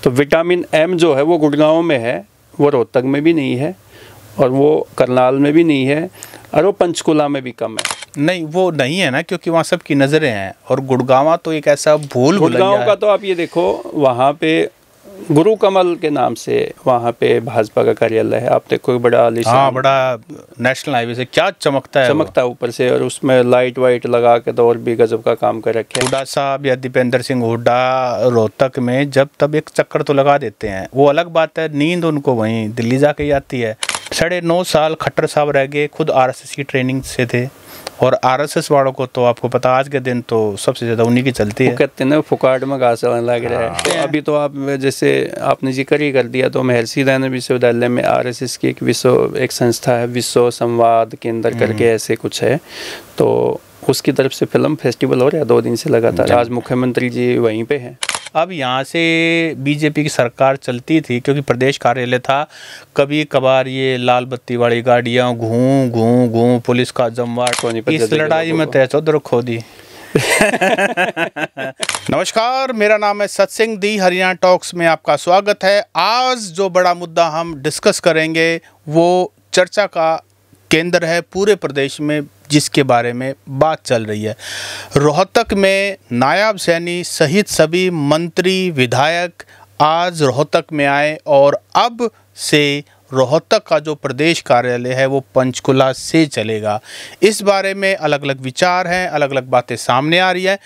तो vitamin M जो है वो गुड़गांव में है, वो रोहतक में भी नहीं है, और वो करनाल में भी नहीं है, और वो पंचकुला में भी कम है। नहीं, वो नहीं है ना, क्योंकि वहाँ सबकी नज़रें हैं, और गुड़गांव तो एक ऐसा भूल भुलैया गुड़गांव का तो आप ये देखो, वहाँ पे गुरु कमल के नाम से वहाँ पे भाजपा का कार्यालय है। आप देखो बड़ा आलीशान, हाँ, बड़ा नेशनल हाईवे से क्या चमकता है, ऊपर से, और उसमें लाइट वाइट लगा के तो और भी गजब का काम कर रखे हैं। हुड्डा साहब या दीपेंद्र सिंह हुड्डा रोहतक में जब तब एक चक्कर तो लगा देते हैं, वो अलग बात है, नींद उनको वहीं दिल्ली जाके ही आती है। 9.5 साल खट्टर साहब रह गए, खुद आरएसएस की ट्रेनिंग से थे, और आरएसएस वालों को तो आपको पता आज के दिन तो सबसे ज़्यादा उन्हीं की चलती है। कहते हैं ना फुकाट में घास लग रहा है। तो अभी तो आप जैसे आपने जिक्र ही कर दिया, तो महर्षि दयानंद विश्वविद्यालय में आरएसएस की एक संस्था है, विश्व संवाद केंद्र करके ऐसे कुछ है, तो उसकी तरफ से फिल्म फेस्टिवल हो रहा है 2 दिन से लगातार। आज मुख्यमंत्री जी वहीं पे हैं। अब यहाँ से बीजेपी की सरकार चलती थी, क्योंकि प्रदेश कार्यालय था, कभी कभार ये लाल बत्ती वाली गाड़ियाँ घूं घूं घूं, पुलिस का जमवाट, इस लड़ाई में तय चौधर खो दी। नमस्कार, मेरा नाम है सत्सिंह दी, हरियाणा टॉक्स में आपका स्वागत है। आज जो बड़ा मुद्दा हम डिस्कस करेंगे वो चर्चा का केंद्र है पूरे प्रदेश में, जिसके बारे में बात चल रही है। रोहतक में नायब सैनी सहित सभी मंत्री विधायक आज रोहतक में आए, और अब से रोहतक का जो प्रदेश कार्यालय है वो पंचकुला से चलेगा। इस बारे में अलग अलग विचार हैं, अलग अलग बातें सामने आ रही है।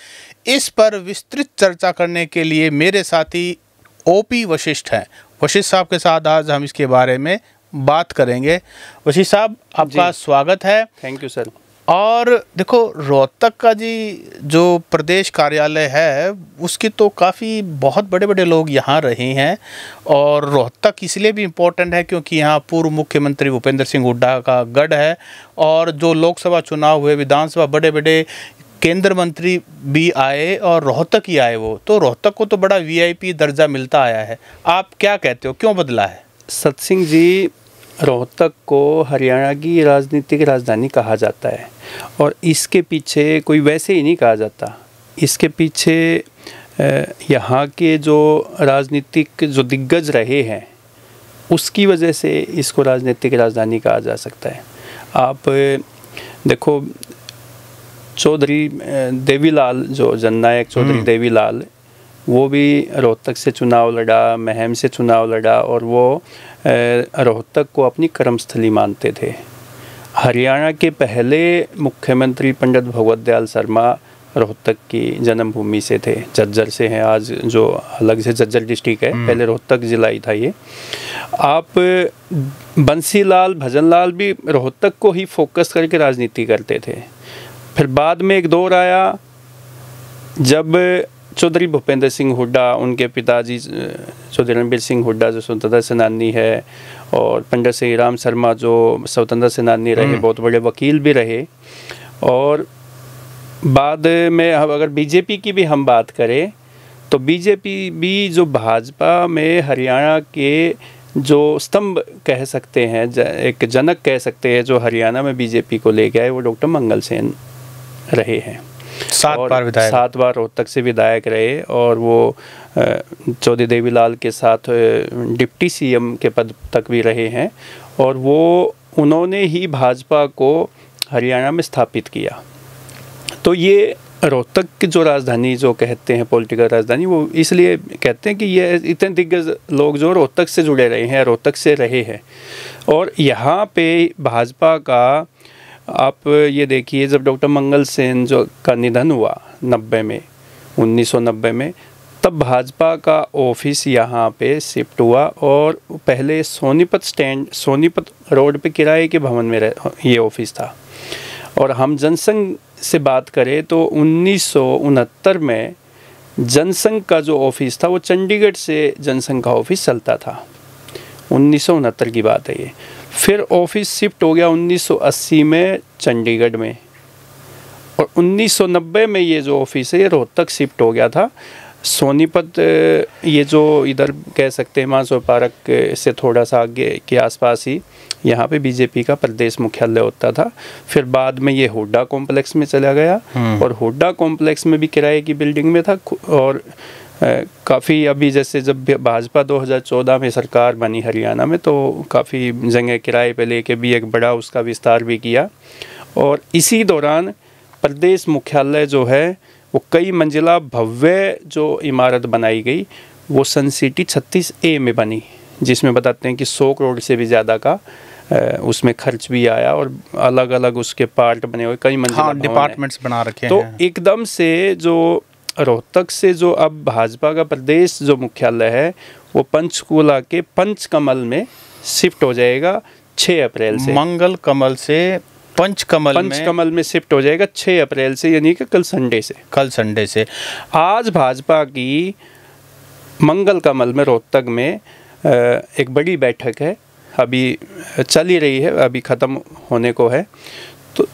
इस पर विस्तृत चर्चा करने के लिए मेरे साथी ओपी वशिष्ठ हैं। वशिष्ठ साहब के साथ आज हम इसके बारे में बात करेंगे। वशिष्ठ साहब, आपका स्वागत है। Thank you sir. और देखो, रोहतक का जी जो प्रदेश कार्यालय है उसकी तो काफ़ी बहुत बड़े बड़े लोग यहाँ रहे हैं, और रोहतक इसलिए भी इम्पोर्टेंट है क्योंकि यहाँ पूर्व मुख्यमंत्री भूपेंद्र सिंह हुड्डा का गढ़ है, और जो लोकसभा चुनाव हुए, विधानसभा, बड़े बड़े केंद्र मंत्री भी आए और रोहतक ही आए वो, तो रोहतक को तो बड़ा वीआईपी दर्जा मिलता आया है। आप क्या कहते हो, क्यों बदला है? सत्सिंह जी, रोहतक को हरियाणा की राजनीतिक राजधानी कहा जाता है, और इसके पीछे कोई वैसे ही नहीं कहा जाता। इसके पीछे यहाँ के जो राजनीतिक जो दिग्गज रहे हैं उसकी वजह से इसको राजनीतिक राजधानी कहा जा सकता है। आप देखो, चौधरी देवीलाल, जो जननायक चौधरी देवीलाल, वो भी रोहतक से चुनाव लड़ा, महम से चुनाव लड़ा, और वो रोहतक को अपनी कर्मस्थली मानते थे। हरियाणा के पहले मुख्यमंत्री पंडित भगवत दयाल शर्मा रोहतक की जन्मभूमि से थे, झज्जर से हैं। आज जो अलग से झज्जर डिस्ट्रिक्ट है, पहले रोहतक जिला ही था ये। आप बंसीलाल, भजनलाल भी रोहतक को ही फोकस करके राजनीति करते थे। फिर बाद में एक दौर आया जब चौधरी भूपेंद्र सिंह हुड्डा, उनके पिताजी चौधरी रणबीर सिंह हुड्डा जो स्वतंत्रता सेनानी है, और पंडित श्री राम शर्मा जो स्वतंत्रता सेनानी रहे, बहुत बड़े वकील भी रहे। और बाद में अगर बीजेपी की भी हम बात करें तो बीजेपी भी जो भाजपा में हरियाणा के जो स्तंभ कह सकते हैं, एक जनक कह सकते हैं, जो हरियाणा में बीजेपी को ले गए, वो डॉक्टर मंगल सेन रहे हैं। 7 बार रोहतक से विधायक रहे, और वो चौधरी देवीलाल के साथ डिप्टी सीएम के पद तक भी रहे हैं, और वो उन्होंने ही भाजपा को हरियाणा में स्थापित किया। तो ये रोहतक की जो राजधानी जो कहते हैं पॉलिटिकल राजधानी, वो इसलिए कहते हैं कि ये इतने दिग्गज लोग जो रोहतक से जुड़े रहे हैं, रोहतक से रहे हैं। और यहाँ पे भाजपा का आप ये देखिए, जब डॉक्टर मंगल सेन जो का निधन हुआ 1990 में, तब भाजपा का ऑफिस यहाँ पे शिफ्ट हुआ, और पहले सोनीपत रोड पे किराए के भवन में ये ऑफिस था। और हम जनसंघ से बात करें तो 1969 में जनसंघ का जो ऑफिस था वो चंडीगढ़ से जनसंघ का ऑफिस चलता था। 1969 की बात है ये। फिर ऑफिस शिफ्ट हो गया 1980 में चंडीगढ़ में, और 1990 में ये जो ऑफिस है ये रोहतक शिफ्ट हो गया था। सोनीपत, ये जो इधर कह सकते हैं मानसरोवर पार्क से थोड़ा सा आगे के आसपास ही यहाँ पे बीजेपी का प्रदेश मुख्यालय होता था। फिर बाद में ये हुड्डा कॉम्प्लेक्स में चला गया, और हुड्डा कॉम्प्लेक्स में भी किराए की बिल्डिंग में था, और काफ़ी अभी जैसे जब भाजपा 2014 में सरकार बनी हरियाणा में, तो काफ़ी जगह किराए पे लेके भी एक बड़ा उसका विस्तार भी किया। और इसी दौरान प्रदेश मुख्यालय जो है वो कई मंजिला भव्य जो इमारत बनाई गई वो सन सिटी 36A में बनी, जिसमें बताते हैं कि 100 करोड़ से भी ज़्यादा का उसमें खर्च भी आया और अलग अलग उसके पार्ट बने हुए कई मंजिला डिपार्टमेंट्स बना रखे हैं। तो एकदम से जो रोहतक से जो अब भाजपा का प्रदेश जो मुख्यालय है वो पंचकूला के पंचकमल में शिफ्ट हो जाएगा 6 अप्रैल से। मंगल कमल से पंचकमल में शिफ्ट हो जाएगा 6 अप्रैल से, यानी कि कल संडे से। आज भाजपा की मंगल कमल में रोहतक में एक बड़ी बैठक है, अभी चल ही रही है, अभी ख़त्म होने को है। तो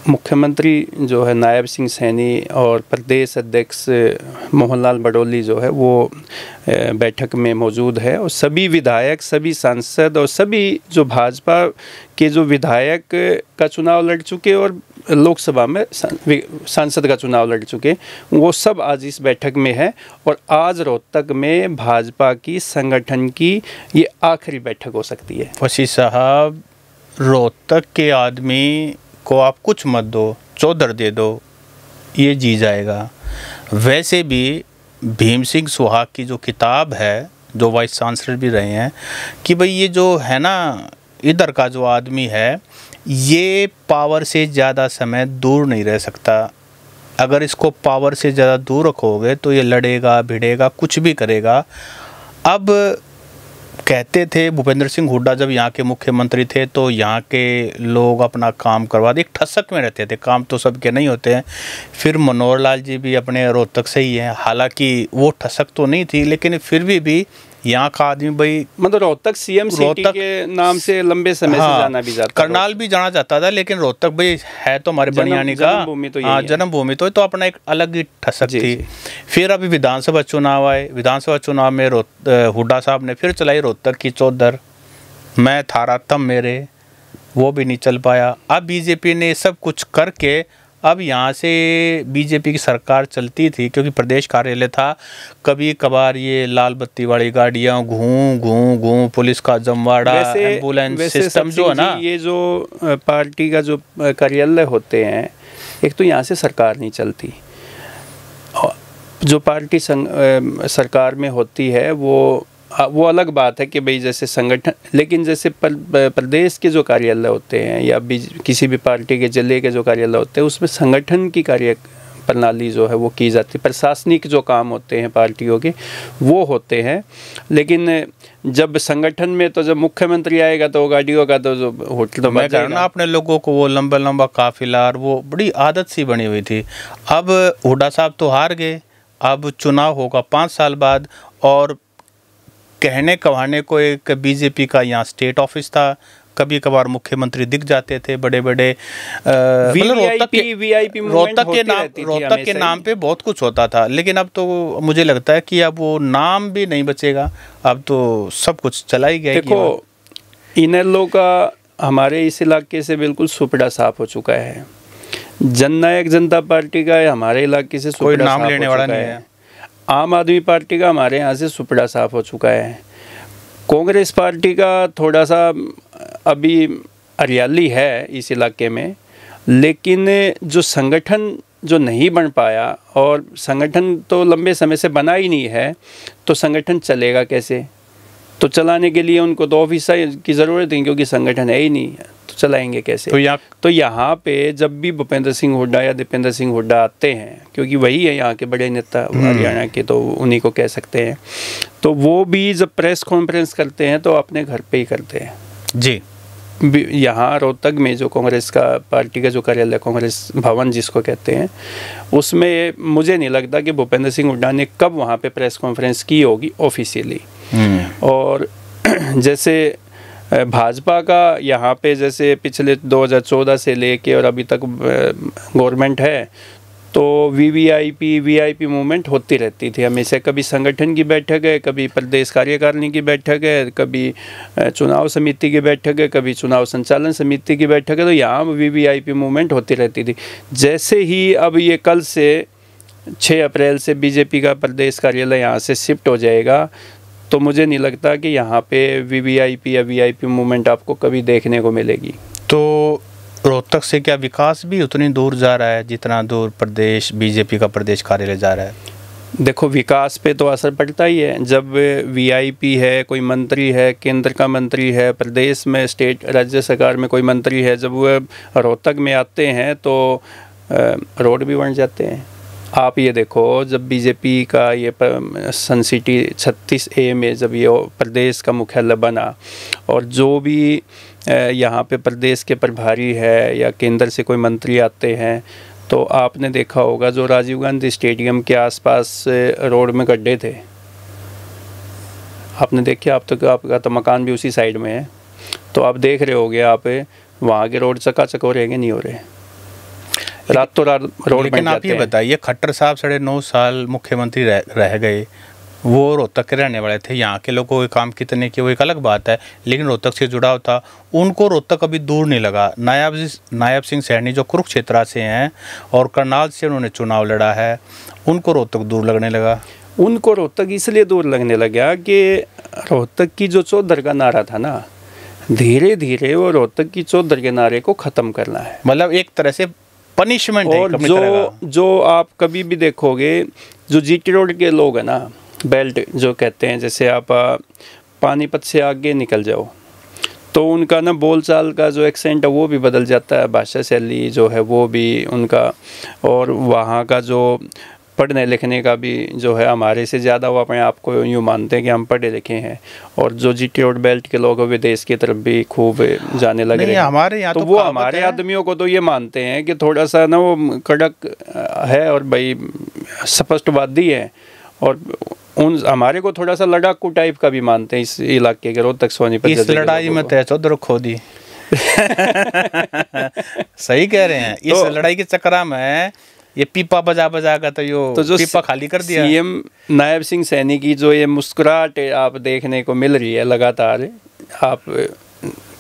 मुख्यमंत्री जो है नायब सिंह सैनी और प्रदेश अध्यक्ष मोहनलाल बडोली जो है वो बैठक में मौजूद है, और सभी विधायक, सभी सांसद और सभी जो भाजपा के जो विधायक का चुनाव लड़ चुके और लोकसभा में सांसद का चुनाव लड़ चुके, वो सब आज इस बैठक में है। और आज रोहतक में भाजपा की संगठन की ये आखिरी बैठक हो सकती है। वसी साहब, रोहतक के आदमी को आप कुछ मत दो, चौधर दे दो, ये जी जाएगा। वैसे भी भीम सिंह सुहाग की जो किताब है, जो वाइस चांसलर भी रहे हैं, कि भाई ये जो है ना इधर का जो आदमी है ये पावर से ज़्यादा समय दूर नहीं रह सकता। अगर इसको पावर से ज़्यादा दूर रखोगे तो ये लड़ेगा, भिड़ेगा, कुछ भी करेगा। अब कहते थे भूपेंद्र सिंह हुड्डा जब यहाँ के मुख्यमंत्री थे तो यहाँ के लोग अपना काम करवा दे, एक ठसक में रहते थे, काम तो सबके नहीं होते हैं। फिर मनोहर लाल जी भी अपने रोहतक से ही हैं, हालांकि वो ठसक तो नहीं थी, लेकिन फिर भी यहाँ का आदमी भाई, मतलब रोहतक सीएम सिटी के नाम से लंबे समय से जाना भी जाता, करनाल भी जाना जाता था, लेकिन रोहतक भाई है तो हमारे बनियानी का जन्मभूमि, तो अपना एक अलग ही ठसक थी। फिर अभी विधानसभा चुनाव आए, विधानसभा चुनाव में हुड्डा साहब ने फिर चलाई रोहतक की चौधर, मैं थारा तम मेरे, वो भी नहीं चल पाया। अब बीजेपी ने सब कुछ करके अब यहाँ से बीजेपी की सरकार चलती थी, क्योंकि प्रदेश कार्यालय था, कभी कभार ये लाल बत्ती वाली गाड़ियाँ घूं पुलिस का जमवाड़ा, एम्बुलेंस सिस्टम जो है ना, ये जो पार्टी का जो कार्यालय होते हैं, एक तो यहाँ से सरकार नहीं चलती, जो पार्टी सरकार में होती है वो अलग बात है कि भाई जैसे संगठन, लेकिन जैसे प्रदेश के जो कार्यालय होते हैं या किसी भी पार्टी के जिले के जो कार्यालय होते हैं उसमें संगठन की कार्य प्रणाली जो है वो की जाती है, प्रशासनिक जो काम होते हैं पार्टियों के वो होते हैं। लेकिन जब संगठन में तो जब मुख्यमंत्री आएगा तो गाड़ियों का तो जो होटल तो मैं कह रहा ना, अपने लोगों को वो लंबा काफिला और वो बड़ी आदत सी बनी हुई थी। अब हुड्डा साहब तो हार गए, अब चुनाव होगा 5 साल बाद, और कहने कहाने को एक बीजेपी का यहाँ स्टेट ऑफिस था, कभी कभार मुख्यमंत्री दिख जाते थे बड़े बड़े, रोहतक के नाम पे बहुत कुछ होता था। लेकिन अब तो मुझे लगता है कि अब वो नाम भी नहीं बचेगा, अब तो सब कुछ चला ही गया। देखो, इनेलो का हमारे इस इलाके से बिल्कुल सुपड़ा साफ हो चुका है, जननायक जनता पार्टी का हमारे इलाके से कोई नाम लेने वाला नहीं है, आम आदमी पार्टी का हमारे यहाँ से सुपड़ा साफ हो चुका है, कांग्रेस पार्टी का थोड़ा सा अभी हरियाली है इस इलाके में, लेकिन जो संगठन जो नहीं बन पाया, और संगठन तो लंबे समय से बना ही नहीं है, तो संगठन चलेगा कैसे? तो चलाने के लिए उनको तो ऑफिस की ज़रूरत है, क्योंकि संगठन है ही नहीं, तो चलाएंगे कैसे? तो यहाँ पे जब भी भूपेंद्र सिंह हुड्डा या दीपेंद्र सिंह हुड्डा आते हैं, क्योंकि वही है यहाँ के बड़े नेता हरियाणा के, तो उन्हीं को कह सकते हैं, तो वो भी जब प्रेस कॉन्फ्रेंस करते हैं तो अपने घर पे ही करते हैं जी। यहाँ रोहतक में जो कांग्रेस का पार्टी का जो कार्यालय, कांग्रेस भवन जिसको कहते हैं, उसमें मुझे नहीं लगता कि भूपेंद्र सिंह हुड्डा ने कब वहाँ पे प्रेस कॉन्फ्रेंस की होगी ऑफिशियली। और जैसे भाजपा का यहाँ पे जैसे पिछले 2014 से लेके और अभी तक गवर्नमेंट है, तो वीआईपी मूवमेंट होती रहती थी हमेशा, कभी संगठन की बैठक है, कभी प्रदेश कार्यकारिणी की बैठक है, कभी चुनाव समिति की बैठक है, कभी चुनाव संचालन समिति की बैठक है, तो यहाँ वीआईपी मूवमेंट होती रहती थी। जैसे ही अब ये कल से 6 अप्रैल से बीजेपी का प्रदेश कार्यालय यहाँ से शिफ्ट हो जाएगा, तो मुझे नहीं लगता कि यहाँ पे वीवीआईपी या वीआईपी मूवमेंट आपको कभी देखने को मिलेगी। तो रोहतक से क्या विकास भी उतनी दूर जा रहा है जितना दूर प्रदेश बीजेपी का प्रदेश कार्यालय जा रहा है? देखो, विकास पे तो असर पड़ता ही है। जब वीआईपी है, कोई मंत्री है, केंद्र का मंत्री है, प्रदेश में स्टेट राज्य सरकार में कोई मंत्री है, जब वो रोहतक में आते हैं तो रोड भी बन जाते हैं। आप ये देखो, जब बीजेपी का ये सन सिटी 36A में जब ये प्रदेश का मुख्यालय बना, और जो भी यहाँ पे प्रदेश के प्रभारी है या केंद्र से कोई मंत्री आते हैं, तो आपने देखा होगा जो राजीव गांधी स्टेडियम के आसपास रोड में गड्ढे थे, आपने देखे? आपका तो मकान भी उसी साइड में है, तो आप देख रहे होगे आप वहाँ के रोड चकाचक हो रहे हैं कि नहीं हो रहे? रातों रात रोड। लेकिन आप ये बताइए, खट्टर साहब 9.5 साल मुख्यमंत्री रह गए, वो रोहतक के रहने वाले थे। यहाँ के लोगों के काम कितने किए वो एक अलग बात है, लेकिन रोहतक से जुड़ाव था, उनको रोहतक कभी दूर नहीं लगा। नायब सिंह सैनी जो कुरुक्षेत्र से हैं और करनाल से उन्होंने चुनाव लड़ा है, उनको रोहतक दूर लगने लगा। उनको रोहतक इसलिए दूर लगने लगा कि रोहतक की जो चौधर का नारा था ना, धीरे धीरे वो रोहतक की चौधर के नारे को ख़त्म करना है। मतलब एक तरह से पनिशमेंट है। और जो आप कभी भी देखोगे, जो जीटी रोड के लोग हैं ना, बेल्ट जो कहते हैं, जैसे आप पानीपत से आगे निकल जाओ तो उनका ना बोलचाल का जो एक्सेंट है वो भी बदल जाता है, भाषा शैली जो है वो भी उनका, और वहाँ का जो पढ़ने लिखने का भी जो है हमारे से ज़्यादा वो अपने आप को यूँ मानते हैं कि हम पढ़े लिखे हैं। और जो जीटी रोड बेल्ट के लोग विदेश की तरफ भी खूब जाने लगे हैं हमारे यहाँ, तो वो हमारे आदमियों को तो ये मानते हैं कि थोड़ा सा ना वो कड़क है और भाई स्पष्टवादी है, और उन हमारे को थोड़ा सा लड़ाकू टाइप का भी मानते हैं इस इलाके के रोहतक सोनीपत। इस लड़ाई में तय चौधर खोदी सही कह रहे हैं। इस लड़ाई के चक्कर में ये पीपा बजा का तो जो पीपा खाली कर दिया। सीएम नायब सिंह सैनी की जो ये मुस्कुराहट आप देखने को मिल रही है लगातार, आप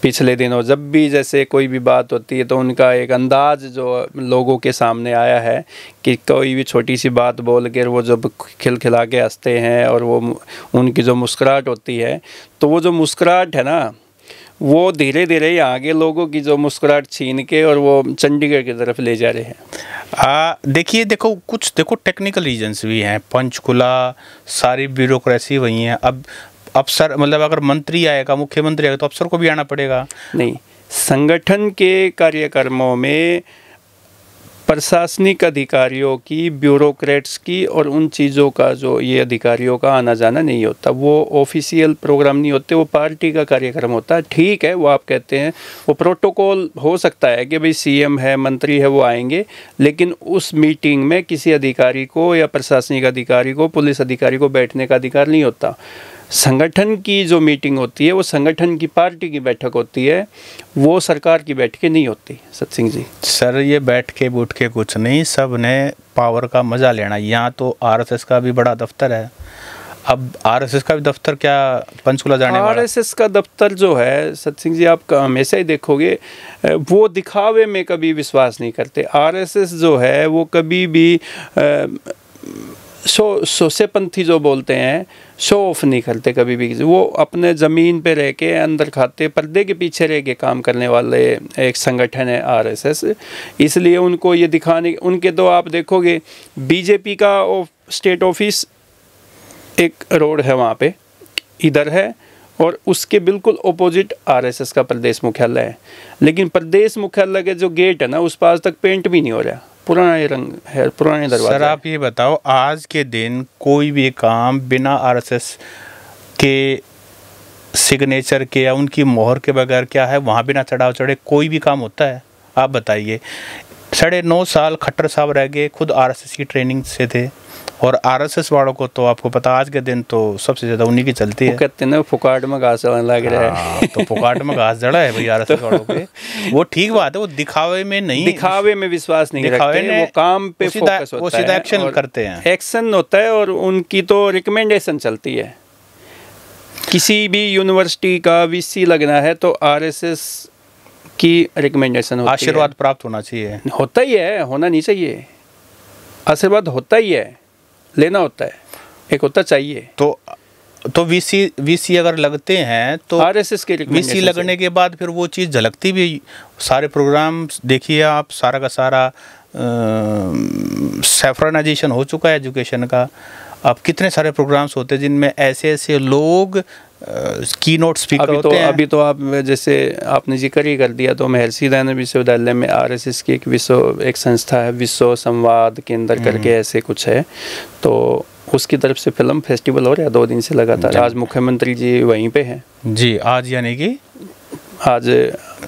पिछले दिनों जब भी जैसे कोई भी बात होती है तो उनका एक अंदाज जो लोगों के सामने आया है कि कोई भी छोटी सी बात बोल कर वो जब खिलखिला के हंसते हैं और वो उनकी जो मुस्कुराहट होती है, तो वो जो मुस्कुराहट है ना, वो धीरे धीरे यहाँ के लोगों की जो मुस्कुराहट छीन के और वो चंडीगढ़ की तरफ ले जा रहे हैं। देखो कुछ टेक्निकल रीजंस भी हैं। पंचकुला सारी ब्यूरोक्रेसी वही है। अब अफसर, मतलब अगर मंत्री आएगा, मुख्यमंत्री आएगा, तो अफसर को भी आना पड़ेगा। नहीं, संगठन के कार्यक्रमों में प्रशासनिक अधिकारियों की, ब्यूरोक्रेट्स की और उन चीज़ों का जो ये अधिकारियों का आना जाना नहीं होता। वो ऑफिशियल प्रोग्राम नहीं होते, वो पार्टी का कार्यक्रम होता है। ठीक है, वो आप कहते हैं वो प्रोटोकॉल हो सकता है कि भाई सीएम है, मंत्री है, वो आएंगे, लेकिन उस मीटिंग में किसी अधिकारी को या प्रशासनिक अधिकारी को, पुलिस अधिकारी को बैठने का अधिकार नहीं होता। संगठन की जो मीटिंग होती है वो संगठन की पार्टी की बैठक होती है, वो सरकार की बैठकें नहीं होती। सत सिंह जी सर, ये बैठ के बूठ के कुछ नहीं, सब ने पावर का मज़ा लेना। यहाँ तो आरएसएस का भी बड़ा दफ्तर है। अब आरएसएस का भी दफ्तर क्या पंचकुला जाने वाला? आरएसएस का दफ्तर जो है सत सिंह जी, आप हमेशा ही देखोगे वो दिखावे में कभी विश्वास नहीं करते। आरएसएस जो है वो कभी भी सोसेपंथी जो बोलते हैं, शो ऑफ नहीं करते कभी भी। वो अपने ज़मीन पे रह के, अंदर खाते, पर्दे के पीछे रह के काम करने वाले एक संगठन है आरएसएस। इसलिए उनको ये दिखाने, उनके तो आप देखोगे बीजेपी का स्टेट ऑफिस एक रोड है वहाँ पे, इधर है, और उसके बिल्कुल ऑपोजिट आरएसएस का प्रदेश मुख्यालय है। लेकिन प्रदेश मुख्यालय के जो गेट है ना, उस पर आज तक पेंट भी नहीं हो रहा, पुराना रंग है, पुराने दरवाजे। सर आप ये बताओ, आज के दिन कोई भी काम बिना आरएसएस के सिग्नेचर के या उनकी मोहर के बगैर क्या है, वहाँ बिना चढ़ाव चढ़े कोई भी काम होता है? आप बताइए। 9.5 साल खट्टर साहब रह गए, खुद आरएसएस की ट्रेनिंग से थे, और आरएसएस वालों को तो आपको पता आज के दिन तो सबसे ज़्यादा उन्हीं की चलती है। कहते हैं ना फुकाट में घास जड़ने लग रहा है। तो फुकाट में घास जड़ा है भाई आरएसएस वालों पे। वो ठीक बात है, वो दिखावे में नहीं, दिखावे में विश्वास नहीं रखते, वो काम पे फोकस होता है, वो सीधा एक्शन करते हैं, एक्शन होता है, और उनकी तो रिकमेंडेशन चलती है। किसी भी यूनिवर्सिटी का वीसी लगना है तो आरएसएस की रिकमेंडेशन होती है, आशीर्वाद प्राप्त होना चाहिए। होता ही है, होना नहीं चाहिए। आशीर्वाद होता ही है, लेना होता है, एक होता चाहिए। तो वीसी अगर लगते हैं तो आरएसएस के वीसी लगने के बाद फिर वो चीज़ झलकती भी, सारे प्रोग्राम देखिए आप, सारा का सारा सैफरानाइजेशन हो चुका है एजुकेशन का। अब कितने सारे प्रोग्राम्स होते हैं जिनमें ऐसे ऐसे लोग कीनोट स्पीकर होते हैं। अभी तो आप जैसे आपने जिक्र ही कर दिया, तो महर्षि दयानंद विश्वविद्यालय में आरएसएस की एक संस्था है, विश्व संवाद केंद्र करके ऐसे कुछ है, तो उसकी तरफ से फिल्म फेस्टिवल हो रहा है 2 दिन से लगातार। आज मुख्यमंत्री जी वहीं पे हैं जी, आज यानी कि आज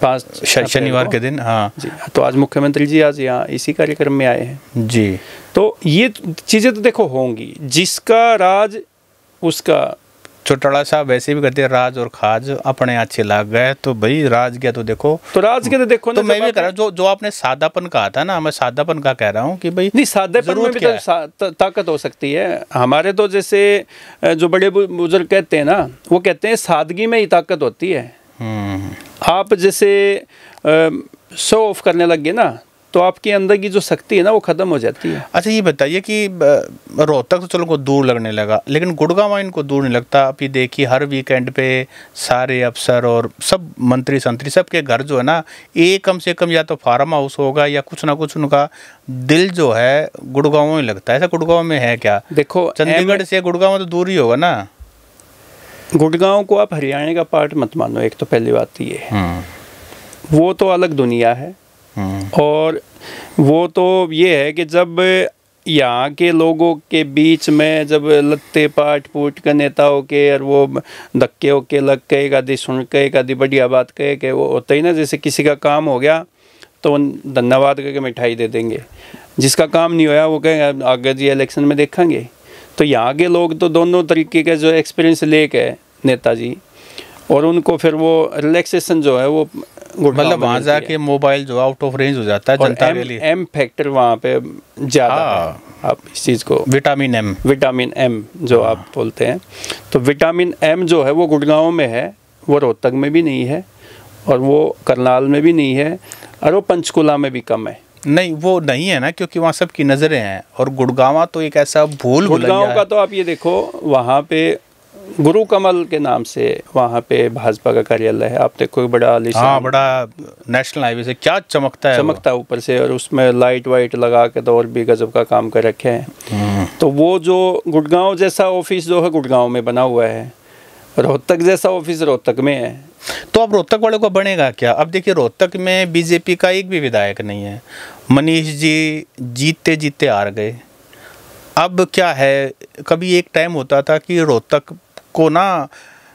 5 शनिवार के दिन, हाँ जी, तो आज मुख्यमंत्री जी आज यहाँ इसी कार्यक्रम में आए हैं जी। तो ये चीज़ें तो देखो होंगी, जिसका राज उसका। चौटाला साहब वैसे भी कहते हैं राज और खाज अपने अच्छे लाग गए, तो भाई राज गया तो देखो, तो राज के तो देखो ना। तो मैं भी कह रहा हूँ जो आपने सादापन कहा था ना, मैं सादापन का कह रहा हूँ कि भाई नहीं, सादापन में भी तो ताकत हो सकती है। हमारे तो जैसे जो बड़े बुजुर्ग कहते हैं ना, वो कहते हैं सादगी में ही ताकत होती है। आप जैसे शो ऑफ करने लग गए ना, तो आपके अंदर की जो शक्ति है ना वो खत्म हो जाती है। अच्छा ये बताइए कि रोहतक तो चलो को दूर लगने लगा, लेकिन गुड़गांव इनको दूर नहीं लगता। अभी देखिए हर वीकेंड पे सारे अफसर और सब मंत्री संतरी सबके घर जो है ना, एक कम से कम या तो फार्म हाउस होगा या कुछ ना कुछ, उनका दिल जो है गुड़गांव में लगता है। ऐसा गुड़गांव में है क्या? देखो चंडीगढ़ से गुड़गांव तो दूर ही होगा ना। गुड़गांव को आप हरियाणा का पार्ट मत मानो, एक तो पहली बात ये है, वो तो अलग दुनिया है। और वो तो ये है कि जब यहाँ के लोगों के बीच में जब लत्ते पाट पूट के नेताओं के और वो धक्के होके लग के कभी सुन के कभी बढ़िया बात कहे के, वो होता ही ना, जैसे किसी का काम हो गया तो धन्यवाद करके मिठाई दे देंगे, जिसका काम नहीं होया वो कहेंगे आगे जी इलेक्शन में देखेंगे। तो यहाँ के लोग तो दोनों तरीके के जो एक्सपीरियंस लेके नेताजी, और उनको फिर वो रिलैक्सेशन जो है वो मतलब वहाँ जाके मोबाइल जो आउट ऑफ रेंज हो जाता है जनता के लिए। एम फैक्टर वहाँ पे ज़्यादा है। आप इस चीज़ को विटामिन एम जो आप बोलते हैं, तो विटामिन एम जो है वो गुड़गांव में है, वो रोहतक में भी नहीं है, और वो करनाल में भी नहीं है, और वो पंचकुला में भी कम है। नहीं वो नहीं है ना, क्योंकि वहाँ सबकी नज़रें हैं, और गुड़गांव तो एक ऐसा गुड़गांव का तो आप ये देखो, वहाँ पे गुरु कमल के नाम से वहाँ पे भाजपा का कार्यालय है। आप देखो बड़ा आलीशान, हाँ बड़ा नेशनल हाईवे से क्या चमकता है ऊपर से, और उसमें लाइट वाइट लगा के तो और भी गजब का काम कर रखे हैं। तो वो जो गुड़गांव जैसा ऑफिस जो है गुड़गांव में बना हुआ है, रोहतक जैसा ऑफिस रोहतक में है। तो अब रोहतक वाले को बनेगा क्या? अब देखिए रोहतक में बीजेपी का एक भी विधायक नहीं है, मनीष जी जीतते जीतते हार गए। अब क्या है, कभी एक टाइम होता था कि रोहतक को ना,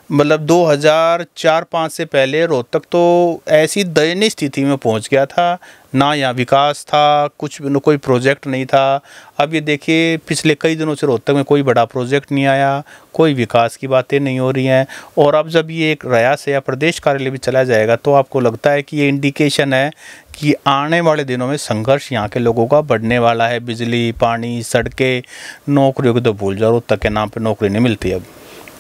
मतलब 2004-05 से पहले रोहतक तो ऐसी दयनीय स्थिति में पहुंच गया था, ना यहाँ विकास था, कुछ न कोई प्रोजेक्ट नहीं था। अब ये देखिए पिछले कई दिनों से रोहतक में कोई बड़ा प्रोजेक्ट नहीं आया, कोई विकास की बातें नहीं हो रही हैं। और अब जब ये एक रयास या प्रदेश कार्यालय भी चला जाएगा, तो आपको लगता है कि ये इंडिकेशन है कि आने वाले दिनों में संघर्ष यहाँ के लोगों का बढ़ने वाला है। बिजली, पानी, सड़कें, नौकरियों को तो भूल जाओ, रोहतक के नाम पर नौकरी नहीं मिलती। अब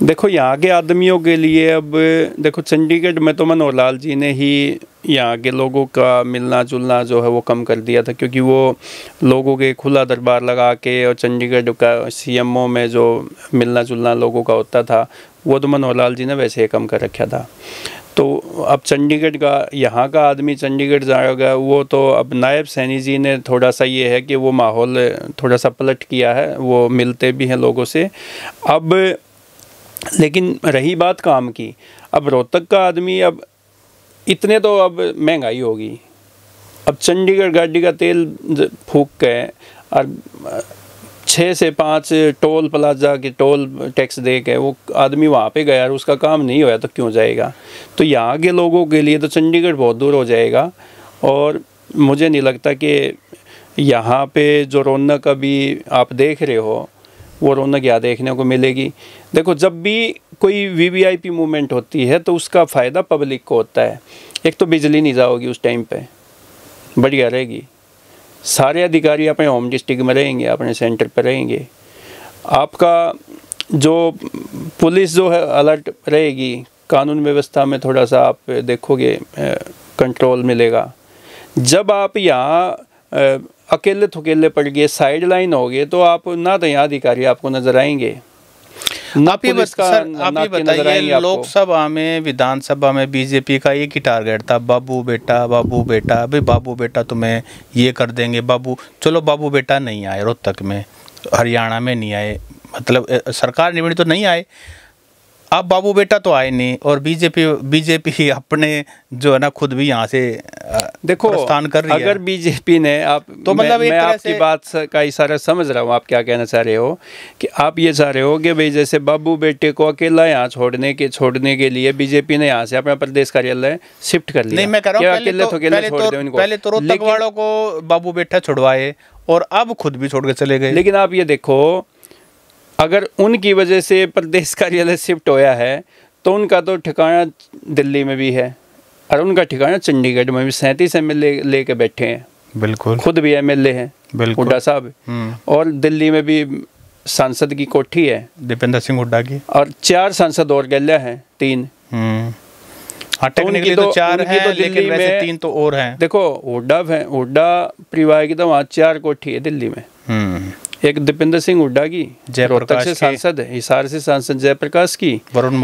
देखो यहाँ के आदमियों के लिए, अब देखो चंडीगढ़ में तो मनोहर लाल जी ने ही यहाँ के लोगों का मिलना जुलना जो है वो कम कर दिया था, क्योंकि वो लोगों के खुला दरबार लगा के, और चंडीगढ़ का सीएमओ में जो मिलना जुलना लोगों का होता था वो तो मनोहर लाल जी ने वैसे ही कम कर रखा था। तो अब चंडीगढ़ का, यहाँ का आदमी चंडीगढ़ जाएगा, वो तो अब नायब सैनी जी ने थोड़ा सा ये है कि वो माहौल थोड़ा सा पलट किया है, वो मिलते भी हैं लोगों से। अब लेकिन रही बात काम की, अब रोहतक का आदमी, अब इतने तो अब महंगाई होगी, अब चंडीगढ़ गाड़ी का तेल फूक के और 6 से 5 टोल प्लाजा के टोल टैक्स दे के वो आदमी वहाँ पे गया और उसका काम नहीं होया तो क्यों जाएगा? तो यहाँ के लोगों के लिए तो चंडीगढ़ बहुत दूर हो जाएगा, और मुझे नहीं लगता कि यहाँ पे जो रौनक अभी आप देख रहे हो वो रौनक यहाँ देखने को मिलेगी। देखो जब भी कोई वीवीआईपी मूवमेंट होती है तो उसका फ़ायदा पब्लिक को होता है। एक तो बिजली नहीं जाओगी उस टाइम पे, बढ़िया रहेगी, सारे अधिकारी अपने होम डिस्ट्रिक्ट में रहेंगे, अपने सेंटर पर रहेंगे, आपका जो पुलिस जो है अलर्ट रहेगी, कानून व्यवस्था में थोड़ा सा आप देखोगे कंट्रोल मिलेगा। जब आप यहाँ अकेले थकेले पड़ गए, साइड लाइन हो गए, तो आप ना तो यहाँ अधिकारी आपको नजर आएंगे, आप ही बताइए, लोकसभा में विधानसभा में बीजेपी का एक ही टारगेट था, बाबू बेटा बाबू बेटा। अभी बाबू बेटा तुम्हें ये कर देंगे, बाबू, चलो बाबू बेटा नहीं आए, रोहतक में हरियाणा में नहीं आए, मतलब सरकार निवड़ी तो नहीं आए, अब बाबू बेटा तो आए नहीं। और बीजेपी अपने जो है ना खुद भी यहाँ से देखो प्रस्थान कर रही है। अगर बीजेपी ने आप तो मतलब मैं आपकी बात का इशारा समझ रहा हूँ, आप क्या कहना चाह रहे हो कि आप ये चाह रहे हो कि भाई जैसे बाबू बेटे को अकेला यहाँ छोड़ने के लिए बीजेपी ने यहाँ से अपना प्रदेश कार्यालय शिफ्ट कर लिया। नहीं, मैं कह रहा हूँ पहले तो रोहतक वालों को बाबू बेटा छुड़वाए और अब खुद भी छोड़ के चले गए। लेकिन आप ये देखो, अगर उनकी वजह से प्रदेश कार्यालय शिफ्ट होया है तो उनका तो ठिकाना दिल्ली में भी है और उनका ठिकाना चंडीगढ़ में भी। 37 MLA लेके बैठे हैं, बिल्कुल, खुद भी MLA हैं हुड्डा साहब, और दिल्ली में भी सांसद की कोठी है दीपेंद्र सिंह हुड्डा की, और 4 सांसद और गल्या हैं, 3। टेक्निकली तो 4 हैं, लेकिन वैसे 3 तो और हैं। देखो हुड्डा परिवार की तो वहाँ 4 कोठी है दिल्ली में। एक दीपेंद्र सिंह हुड्डा की, रोहतक से सांसद है, हिसार से सांसद जयप्रकाश की, वरुण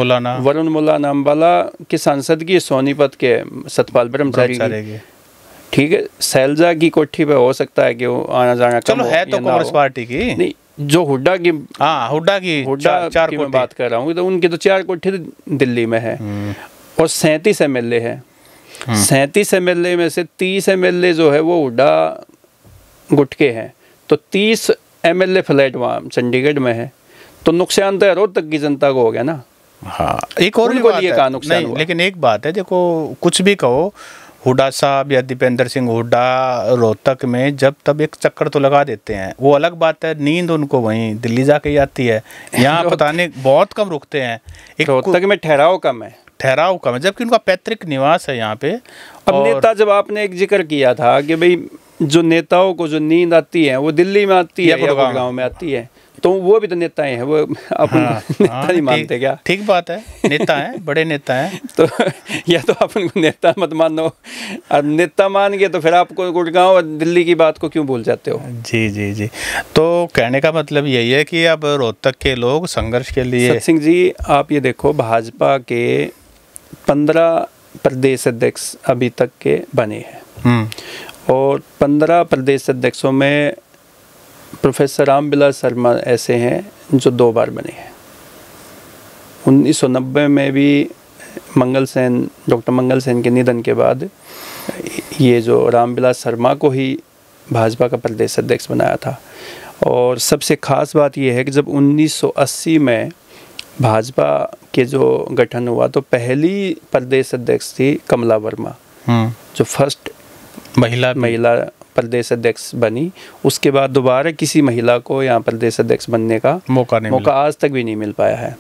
मुलाना अम्बाला के सांसद की, सोनीपत के सतपाल ब्रह्मचारी की, ठीक है। शैलजा की कोठी पे हो सकता है कि वो आना जाना चलो है तो कांग्रेस पार्टी की नहीं, जो हुड्डा की चार की मैं बात कर रहा हूँ, तो उनकी तो 4 कोठी दिल्ली में है और 37 MLA है। 37 MLA में से 30 MLA जो है वो हुड्डा गुट के हैं, तो 30 MLA फ्लैट वहाँ चंडीगढ़ में है, तो नुकसान तो रोहतक की जनता को हो गया ना। हाँ, एक और भी बात है, नुकसान नहीं, लेकिन एक बात है, देखो कुछ भी कहो, हुड्डा साहब या दीपेंद्र सिंह हुड्डा रोहतक में जब तब एक चक्कर तो लगा देते हैं, वो अलग बात है। नींद उनको वहीं दिल्ली जाके ही आती है, यहाँ पता नहीं बहुत कम रुकते हैं। एक रोहतक में ठहराव कम है, जबकि उनका पैतृक निवास है यहाँ पे। अब नेता, जब आपने एक जिक्र किया था कि भाई जो नेताओं को जो नींद आती है वो दिल्ली में आती है या गुड़गांव में आती है, तो वो भी तो नेताएं हैं, वो अपन नेता नहीं मानते क्या? ठीक बात है, नेता हैं, बड़े नेता हैं। तो या तो अपन को नेता मत मानो, और नेता मान गए तो फिर आपको गुड़गांव और दिल्ली की बात को क्यों भूल जाते हो? जी। तो कहने का मतलब यही है कि अब रोहतक के लोग संघर्ष के लिए। सत सिंह जी, आप ये देखो, भाजपा के 15 प्रदेश अध्यक्ष अभी तक के बने हैं और 15 प्रदेश अध्यक्षों में प्रोफेसर रामविलास शर्मा ऐसे हैं जो 2 बार बने हैं। 1990 में भी डॉक्टर मंगल सेन के निधन के बाद ये जो रामविलास शर्मा को ही भाजपा का प्रदेश अध्यक्ष बनाया था। और सबसे ख़ास बात यह है कि जब 1980 में भाजपा के जो गठन हुआ तो पहली प्रदेश अध्यक्ष थी कमला वर्मा, जो फर्स्ट महिला प्रदेश अध्यक्ष बनी। उसके बाद दोबारा किसी महिला को यहाँ प्रदेश अध्यक्ष बनने का मौका आज तक भी नहीं मिल पाया है।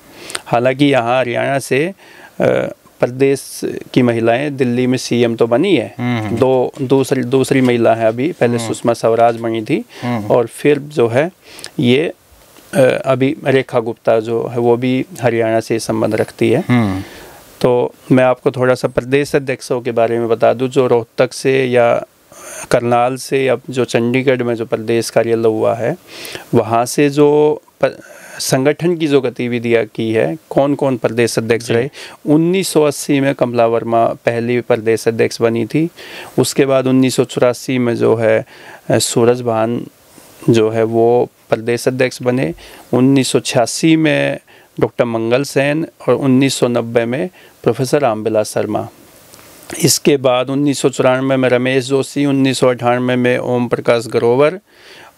हालांकि यहाँ हरियाणा से प्रदेश की महिलाएं दिल्ली में CM तो बनी है, दूसरी महिला है अभी, पहले सुषमा स्वराज बनी थी और फिर जो है ये अभी रेखा गुप्ता जो है वो भी हरियाणा से संबंध रखती है। तो मैं आपको थोड़ा सा प्रदेश अध्यक्षों के बारे में बता दूं, जो रोहतक से या करनाल से या जो चंडीगढ़ में जो प्रदेश कार्यालय हुआ है वहाँ से जो संगठन की जो गतिविधियाँ की है, कौन कौन प्रदेश अध्यक्ष रहे। 1980 में कमला वर्मा पहली प्रदेश अध्यक्ष बनी थी। उसके बाद 1984 में जो है सूरज भान जो है वो प्रदेश अध्यक्ष बने। 1986 में डॉक्टर मंगल सेन और 1990 में प्रोफेसर रामविलास शर्मा। इसके बाद 1994 में रमेश जोशी, 1998 में ओम प्रकाश ग्रोवर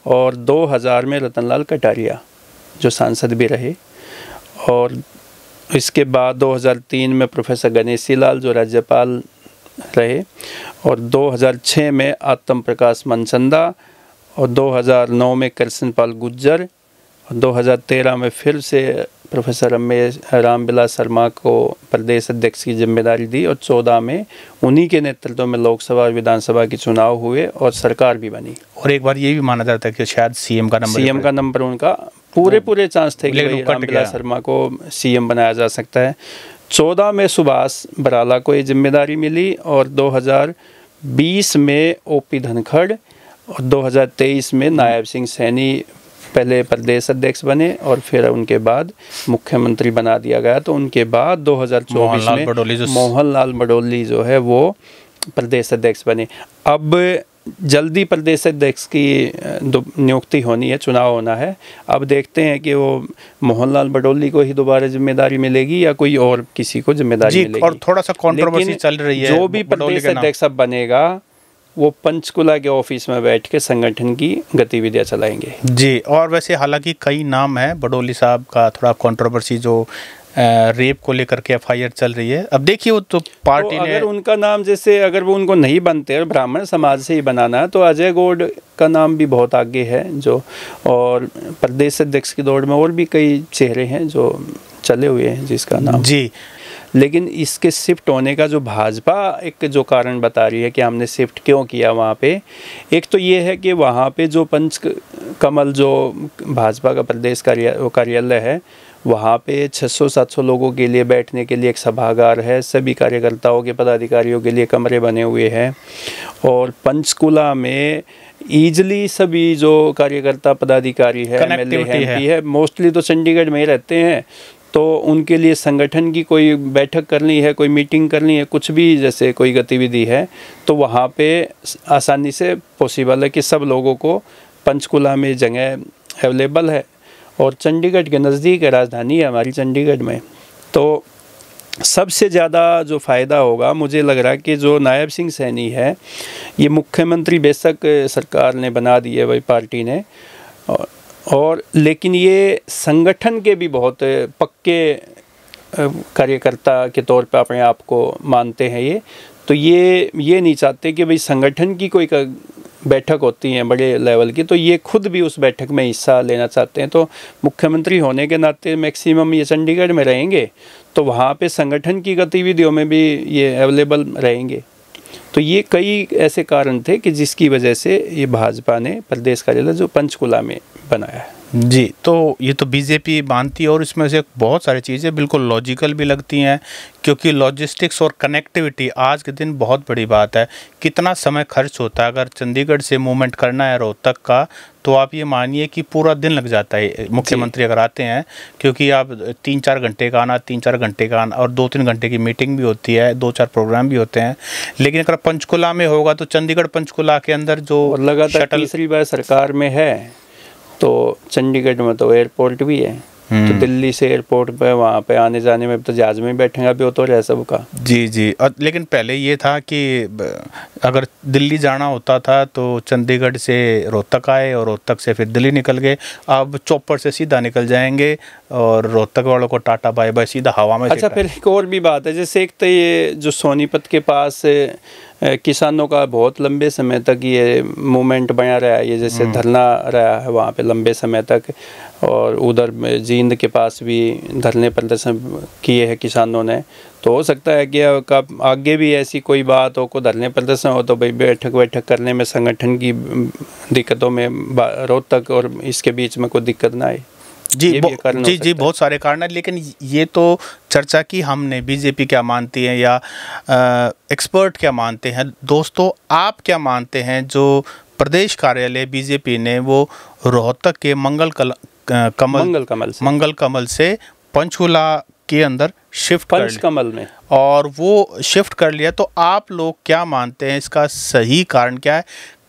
और 2000 में रतनलाल कटारिया जो सांसद भी रहे। और इसके बाद 2003 में प्रोफेसर गणेशी लाल जो राज्यपाल रहे और 2006 में आत्म प्रकाश मनचंदा और 2009 में कृष्णपाल गुज्जर और 2013 में फिर से प्रोफेसर रामविलास शर्मा को प्रदेश अध्यक्ष की जिम्मेदारी दी और 14 में उन्हीं के नेतृत्व में लोकसभा और विधानसभा के चुनाव हुए और सरकार भी बनी। और एक बार ये भी माना जाता है कि शायद CM का नंबर उनका पूरे चांस थे कि रामविलास शर्मा को CM बनाया जा सकता है। 14 में सुभाष बराला को ये जिम्मेदारी मिली और 2020 में OP धनखड़ और 2023 में नायब सिंह सैनी पहले प्रदेश अध्यक्ष बने और फिर उनके बाद मुख्यमंत्री बना दिया गया। तो उनके बाद 2024 में मोहनलाल बडोली जो है वो प्रदेश अध्यक्ष बने। अब जल्दी प्रदेश अध्यक्ष की नियुक्ति होनी है, चुनाव होना है। अब देखते हैं कि वो मोहनलाल बडोली को ही दोबारा जिम्मेदारी मिलेगी या कोई और किसी को जिम्मेदारी मिलेगी। और थोड़ा सा कंट्रोवर्सी चल रही है, जो भी प्रदेश अध्यक्ष अब बनेगा वो पंचकुला के ऑफिस में बैठ के संगठन की गतिविधियां चलाएंगे। जी, और वैसे हालांकि कई नाम है, बडोली साहब का थोड़ा कंट्रोवर्सी जो रेप को लेकर के एफआईआर चल रही है। अब देखिए वो तो पार्टी तो ने अगर उनका नाम जैसे अगर वो उनको नहीं बनते और ब्राह्मण समाज से ही बनाना है तो अजय गौड़ का नाम भी बहुत आगे है जो, और प्रदेश अध्यक्ष की दौड़ में और भी कई चेहरे हैं जो चले हुए हैं जिसका नाम। जी, लेकिन इसके शिफ्ट होने का जो भाजपा एक जो कारण बता रही है कि हमने शिफ्ट क्यों किया वहाँ पे, एक तो ये है कि वहाँ पे जो पंचकमल जो भाजपा का प्रदेश कार्यालय है वहाँ पे 600-700 लोगों के लिए बैठने के लिए एक सभागार है, सभी कार्यकर्ताओं के पदाधिकारियों के लिए कमरे बने हुए हैं। और पंचकुला में ईजली सभी जो कार्यकर्ता पदाधिकारी है, एमएलए है, एमपी है, मोस्टली तो चंडीगढ़ में ही रहते हैं। तो उनके लिए संगठन की कोई बैठक करनी है, कोई मीटिंग करनी है, कुछ भी जैसे कोई गतिविधि है तो वहाँ पे आसानी से पॉसिबल है कि सब लोगों को पंचकुला में जगह अवेलेबल है। और चंडीगढ़ के नज़दीक है, राजधानी है हमारी चंडीगढ़ में। तो सबसे ज़्यादा जो फ़ायदा होगा मुझे लग रहा है कि जो नायब सिंह सैनी है ये मुख्यमंत्री बेशक सरकार ने बना दी है भाई पार्टी ने, और लेकिन ये संगठन के भी बहुत पक्के कार्यकर्ता के तौर पे अपने आप को मानते हैं ये। तो ये नहीं चाहते कि भाई संगठन की कोई बैठक होती है बड़े लेवल की तो ये खुद भी उस बैठक में हिस्सा लेना चाहते हैं। तो मुख्यमंत्री होने के नाते मैक्सिमम ये चंडीगढ़ में रहेंगे तो वहाँ पे संगठन की गतिविधियों में भी ये अवेलेबल रहेंगे। तो ये कई ऐसे कारण थे कि जिसकी वजह से ये भाजपा ने प्रदेश कार्यालय जो पंचकुला में बनाया है। जी, तो ये तो बीजेपी मानती है और इसमें से बहुत सारी चीज़ें बिल्कुल लॉजिकल भी लगती हैं, क्योंकि लॉजिस्टिक्स और कनेक्टिविटी आज के दिन बहुत बड़ी बात है। कितना समय खर्च होता है, अगर चंडीगढ़ से मूवमेंट करना है रोहतक का तो आप ये मानिए कि पूरा दिन लग जाता है मुख्यमंत्री अगर आते हैं, क्योंकि आप 3-4 घंटे का आना, 3-4 घंटे का आना और 2-3 घंटे की मीटिंग भी होती है, 2-4 प्रोग्राम भी होते हैं। लेकिन अगर पंचकुला में होगा तो चंडीगढ़ पंचकुला के अंदर जो लगातार तीसरी बार सरकार में है तो चंडीगढ़ में तो एयरपोर्ट भी है, तो दिल्ली से एयरपोर्ट पे वहाँ पे आने जाने में तो जहाज में बैठेंगे भी तो रह सबका। जी जी, और लेकिन पहले ये था कि अगर दिल्ली जाना होता था तो चंडीगढ़ से रोहतक आए और रोहतक से फिर दिल्ली निकल गए। अब चौपर से सीधा निकल जाएंगे और रोहतक वालों को टाटा बाय बाय सीधा हवा में। अच्छा, फिर एक और भी बात है, जैसे एक तो ये जो सोनीपत के पास किसानों का बहुत लंबे समय तक ये मूवमेंट बना रहा है, ये जैसे धरना रहा है वहाँ पे लंबे समय तक, और उधर जींद के पास भी धरने प्रदर्शन किए हैं किसानों ने। तो हो सकता है कि आगे भी ऐसी कोई बात हो, को धरने प्रदर्शन हो तो भाई बैठक करने में संगठन की दिक्कतों में रोहतक और इसके बीच में कोई दिक्कत ना आए। जी बहुत सारे कारण हैं, लेकिन ये तो चर्चा की हमने बीजेपी क्या मानती है या एक्सपर्ट क्या मानते हैं। दोस्तों, आप क्या मानते हैं? जो प्रदेश कार्यालय बीजेपी ने वो रोहतक के मंगल कमल से पंचकुला के अंदर शिफ्ट पंचकमल में और वो शिफ्ट कर लिया, तो आप लोग क्या मानते हैं? इसका सही कारण क्या है?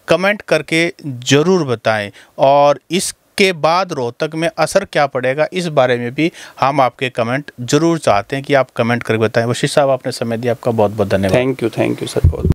कमेंट करके ज़रूर बताएं। और इसके बाद रोहतक में असर क्या पड़ेगा, इस बारे में भी हम आपके कमेंट जरूर चाहते हैं कि आप कमेंट करके बताएं। वशिष्ठ साहब, आपने समय दिया, आपका बहुत बहुत धन्यवाद। थैंक यू सर बहुत।